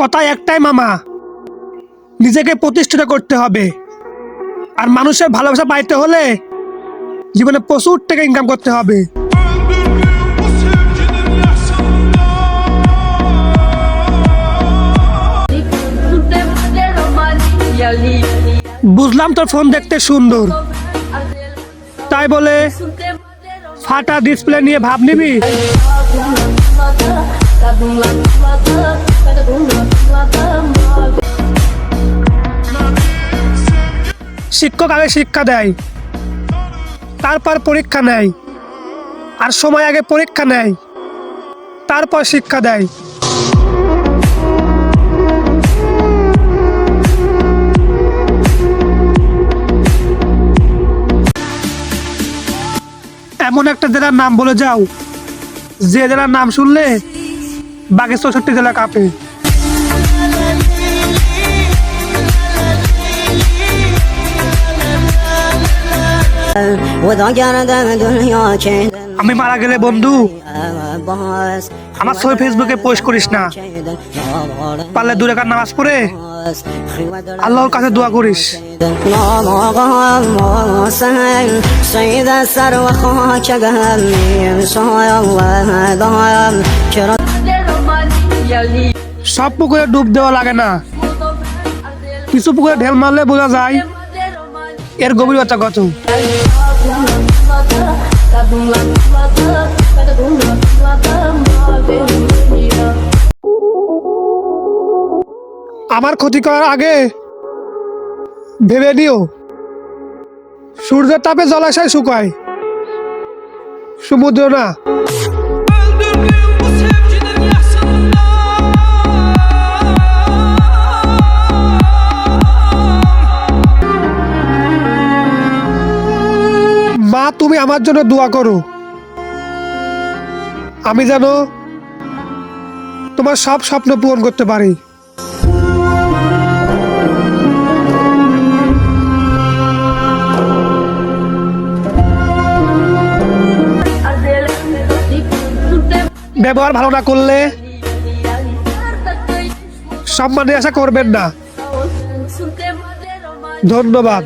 কথায় একটাই মামা, নিজেকে প্রতিষ্ঠিত করতে হবে। আর মানুষের ভালোবাসা পাইতে হলে জীবনে প্রচুর টাকা ইনকাম করতে হবে। বুঝলাম তোর ফোন দেখতে সুন্দর, তাই বলে ফাটা ডিসপ্লে নিয়ে ভাব নিবি? শিক্ষক আগে শিক্ষা দেয়, তারপর পরীক্ষা নেয়, আর সময় আগে পরীক্ষা নেয়, তারপর শিক্ষা দেয়। এমন একটা জেলার নাম বলে যাও যে জেলার নাম শুনলে বাকি 64 জেলা কাঁপে। আমি মারা গেলে বন্ধু আমার ছবি ফেসবুকে পোস্ট করিস না, পারলে 2 রাকাত নামাজ পড়ে আল্লাহর কাছে দোয়া করিস। সব পুকুরে ডুব দেওয়া লাগে না, কিছু পুকুরে ঢেল মারলে বোঝা যায় এর গভীরতা কত। আমার ক্ষতি করার আগে ভেবে নিও সূর্যের তাপে জলাশয় শুকায়, সমুদ্র না। মা, তুমি আমার জন্য দোয়া করো, আমি যেন তোমার সব স্বপ্ন পূরণ করতে পারি। ব্যবহার ভালো না করলে সম্মানের আশা করবেন না। ধন্যবাদ।